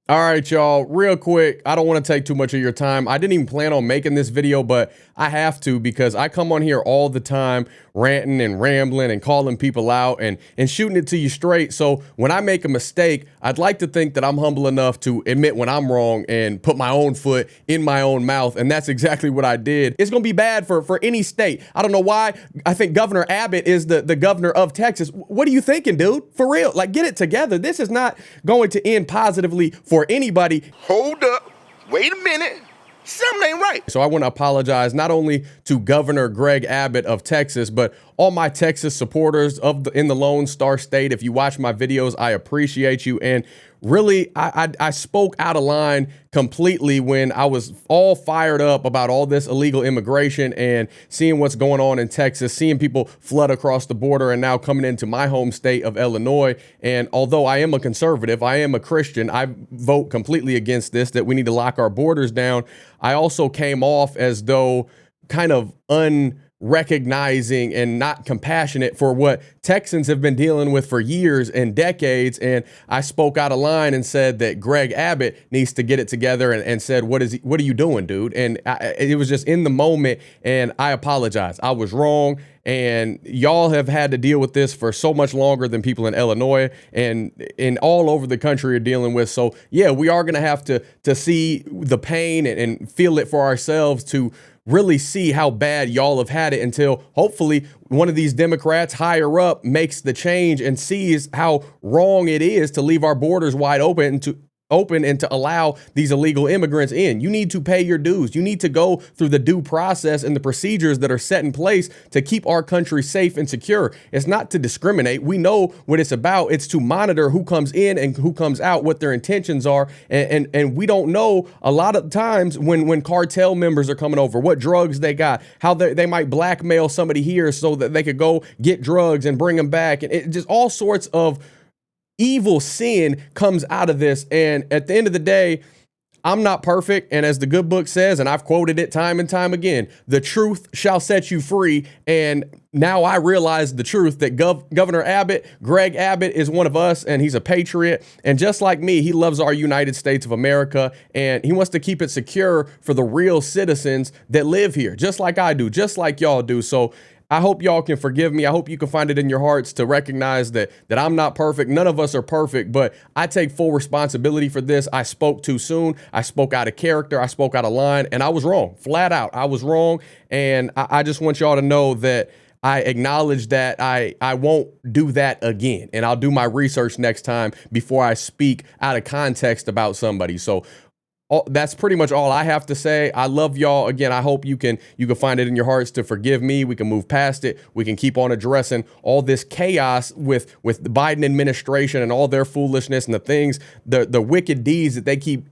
All right, y'all, real quick. I don't want to take too much of your time. I didn't even plan on making this video, but I have to because I come on here all the time ranting and rambling and calling people out and shooting it to you straight. So when I make a mistake, I'd like to think that I'm humble enough to admit when I'm wrong and put my own foot in my own mouth. And that's exactly what I did. It's going to be bad for any state. I don't know why. I think Governor Abbott is the governor of Texas. What are you thinking, dude? For real, like, get it together. This is not going to end positively for anybody. Hold up. Wait a minute. Something ain't right. So I want to apologize not only to Governor Greg Abbott of Texas, but all my Texas supporters in the Lone Star State. If you watch my videos, I appreciate you. And really, I spoke out of line completely when I was all fired up about all this illegal immigration and seeing what's going on in Texas, seeing people flood across the border and now coming into my home state of Illinois. And although I am a conservative, I am a Christian, I vote completely against this, that we need to lock our borders down. I also came off as though kind of unrecognizing and not compassionate for what Texans have been dealing with for years and decades. And I spoke out of line and said that Greg Abbott needs to get it together and said, what are you doing, dude? And it was just in the moment. And I apologize. I was wrong. And y'all have had to deal with this for so much longer than people in Illinois and all over the country are dealing with. So yeah, we are going to have to see the pain and feel it for ourselves to really see how bad y'all have had it until hopefully one of these Democrats higher up makes the change and sees how wrong it is to leave our borders wide open and to allow these illegal immigrants in. You need to pay your dues. You need to go through the due process and the procedures that are set in place to keep our country safe and secure. It's not to discriminate. We know what it's about. It's to monitor who comes in and who comes out, what their intentions are. And we don't know a lot of times when cartel members are coming over, what drugs they got, how they might blackmail somebody here so that they could go get drugs and bring them back. And it just all sorts of evil sin comes out of this. And at the end of the day, I'm not perfect. And as the good book says, and I've quoted it time and time again, the truth shall set you free. And now I realize the truth that Governor Abbott, Greg Abbott, is one of us and he's a patriot. And just like me, he loves our United States of America and he wants to keep it secure for the real citizens that live here, just like I do, just like y'all do. So I hope y'all can forgive me. I hope you can find it in your hearts to recognize that I'm not perfect. None of us are perfect, but I take full responsibility for this. I spoke too soon. I spoke out of character. I spoke out of line, and I was wrong. Flat out, I was wrong. And I just want y'all to know that I acknowledge that I won't do that again. And I'll do my research next time before I speak out of context about somebody. So that's pretty much all I have to say. I love y'all. Again, I hope you can find it in your hearts to forgive me. We can move past it. We can keep on addressing all this chaos with the Biden administration and all their foolishness and the things, the wicked deeds that they keep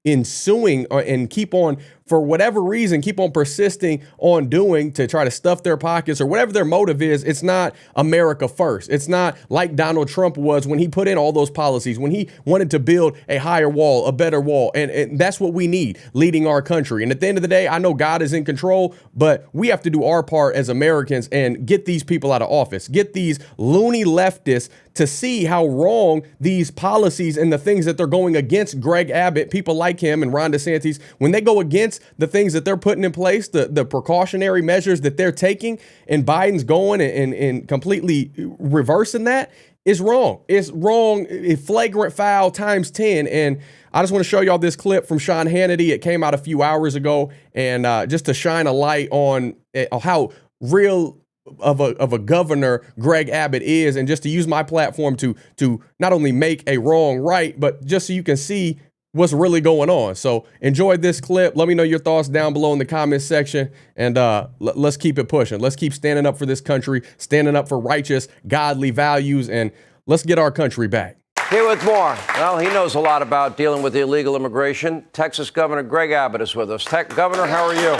ensuing and keep on, for whatever reason, keep on persisting on doing to try to stuff their pockets or whatever their motive is. It's not America first. It's not like Donald Trump was when he put in all those policies, when he wanted to build a higher wall, a better wall. And that's what we need leading our country. And at the end of the day, I know God is in control, but we have to do our part as Americans and get these people out of office, get these loony leftists to see how wrong these policies and the things that they're going against Greg Abbott, people like him and Ron DeSantis, when they go against the things that they're putting in place, the precautionary measures that they're taking, and Biden's going and completely reversing that, is wrong. It's wrong. It's flagrant foul times 10. And I just want to show y'all this clip from Sean Hannity. It came out a few hours ago, and just to shine a light on how real of a governor Greg Abbott is, and just to use my platform to not only make a wrong right, but just so you can see what's really going on. So enjoy this clip. Let me know your thoughts down below in the comments section, and let's keep it pushing. Let's keep standing up for this country, standing up for righteous, godly values, and let's get our country back. Here with more. Well, he knows a lot about dealing with illegal immigration. Texas Governor Greg Abbott is with us. Governor, how are you?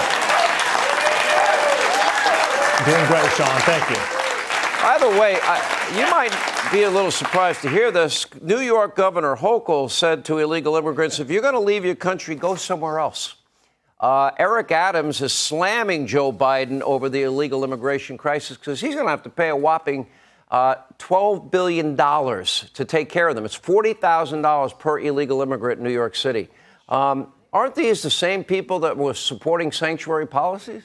Doing great, Sean. Thank you. By the way, you might be a little surprised to hear this. New York Governor Hochul said to illegal immigrants, if you're going to leave your country, go somewhere else. Eric Adams is slamming Joe Biden over the illegal immigration crisis because he's going to have to pay a whopping $12 billion to take care of them. It's $40,000 per illegal immigrant in New York City. Aren't these the same people that were supporting sanctuary policies?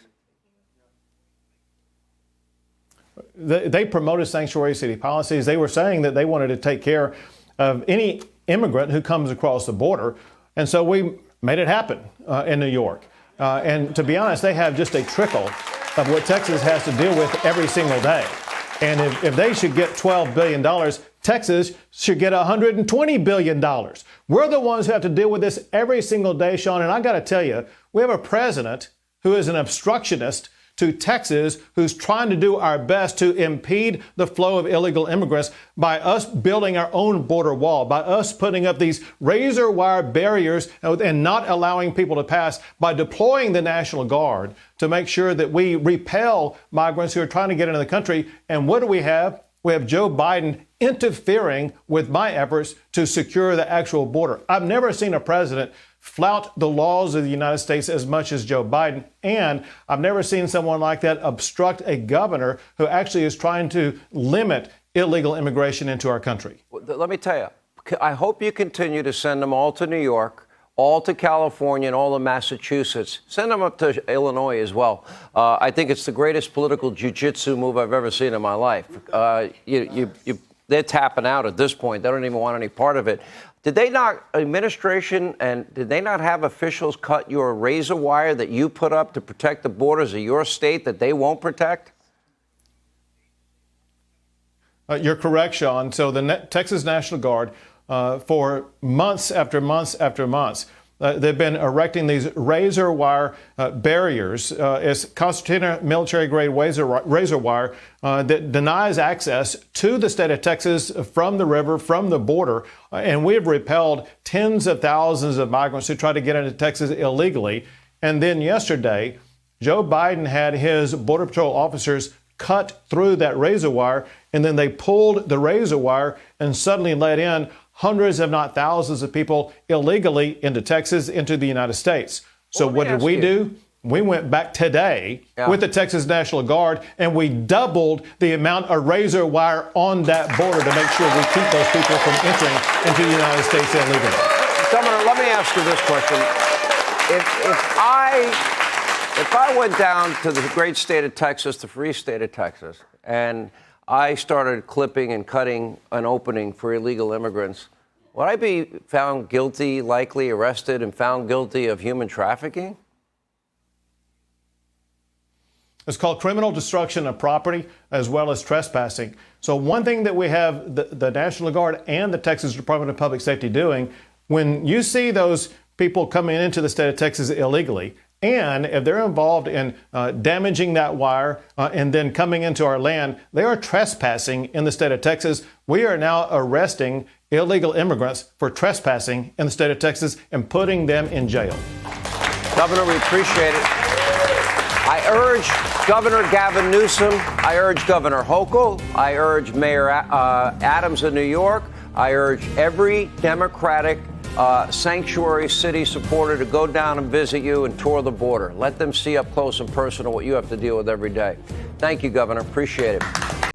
They promoted sanctuary city policies. They were saying that they wanted to take care of any immigrant who comes across the border. And so we made it happen in New York. And to be honest, they have just a trickle of what Texas has to deal with every single day. And if they should get $12 billion, Texas should get $120 billion. We're the ones who have to deal with this every single day, Sean. And I got to tell you, we have a president who is an obstructionist to Texas, who's trying to do our best to impede the flow of illegal immigrants by us building our own border wall, by us putting up these razor wire barriers and not allowing people to pass, by deploying the National Guard to make sure that we repel migrants who are trying to get into the country. And what do we have? We have Joe Biden interfering with my efforts to secure the actual border. I've never seen a president flout the laws of the United States as much as Joe Biden. And I've never seen someone like that obstruct a governor who actually is trying to limit illegal immigration into our country. Let me tell you, I hope you continue to send them all to New York, all to California, and all to Massachusetts. Send them up to Illinois as well. I think it's the greatest political jiu-jitsu move I've ever seen in my life. They're tapping out at this point. They don't even want any part of it. Did they not, administration, and did they not have officials cut your razor wire that you put up to protect the borders of your state that they won't protect? You're correct, Sean. So the Texas National Guard, for months after months after months, they've been erecting these razor wire barriers. It's concertina military-grade razor wire that denies access to the state of Texas from the river, from the border. And we have repelled tens of thousands of migrants who try to get into Texas illegally. And then yesterday, Joe Biden had his Border Patrol officers cut through that razor wire, and then they pulled the razor wire and suddenly let in hundreds, if not thousands, of people illegally into Texas, into the United States. So what did we do? We went back today with the Texas National Guard, and we doubled the amount of razor wire on that border to make sure we keep those people from entering into the United States illegally. Governor, let me ask you this question. If I went down to the great state of Texas, the free state of Texas, and I started clipping and cutting an opening for illegal immigrants, would I be found guilty, likely arrested, and found guilty of human trafficking? It's called criminal destruction of property as well as trespassing. So one thing that we have the National Guard and the Texas Department of Public Safety doing, when you see those people coming into the state of Texas illegally, and if they're involved in damaging that wire and then coming into our land, they are trespassing in the state of Texas. We are now arresting illegal immigrants for trespassing in the state of Texas and putting them in jail. Governor, we appreciate it. I urge Governor Gavin Newsom, I urge Governor Hochul, I urge Mayor Adams of New York, I urge every Democratic sanctuary city supporter to go down and visit you and tour the border. Let them see up close and personal what you have to deal with every day. Thank you, Governor. Appreciate it.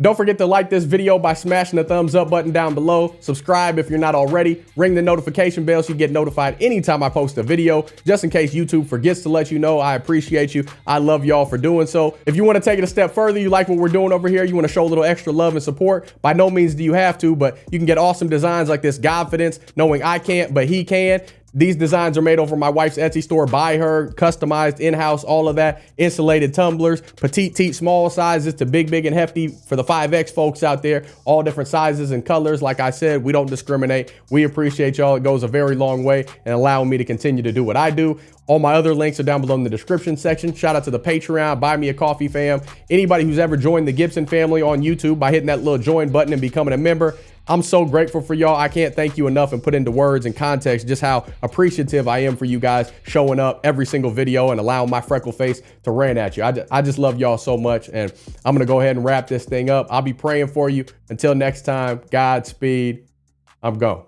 Don't forget to like this video by smashing the thumbs up button down below. Subscribe if you're not already. Ring the notification bell so you get notified anytime I post a video, just in case YouTube forgets to let you know. I appreciate you. I love y'all for doing so. If you want to take it a step further, you like what we're doing over here, you want to show a little extra love and support, by no means do you have to, but you can get awesome designs like this Godfidence, knowing I can't, but he can. These designs are made over my wife's Etsy store by her, customized in-house, all of that. Insulated tumblers, petite teat, small sizes to big and hefty for the 5X folks out there. All different sizes and colors. Like I said, we don't discriminate. We appreciate y'all. It goes a very long way in allowing me to continue to do what I do. All my other links are down below in the description section. Shout out to the Patreon, Buy Me a Coffee fam. Anybody who's ever joined the Gibson family on YouTube by hitting that little join button and becoming a member. I'm so grateful for y'all. I can't thank you enough and put into words and context just how appreciative I am for you guys showing up every single video and allowing my freckle face to rant at you. I just love y'all so much, and I'm gonna go ahead and wrap this thing up. I'll be praying for you. Until next time, Godspeed. I'm gone.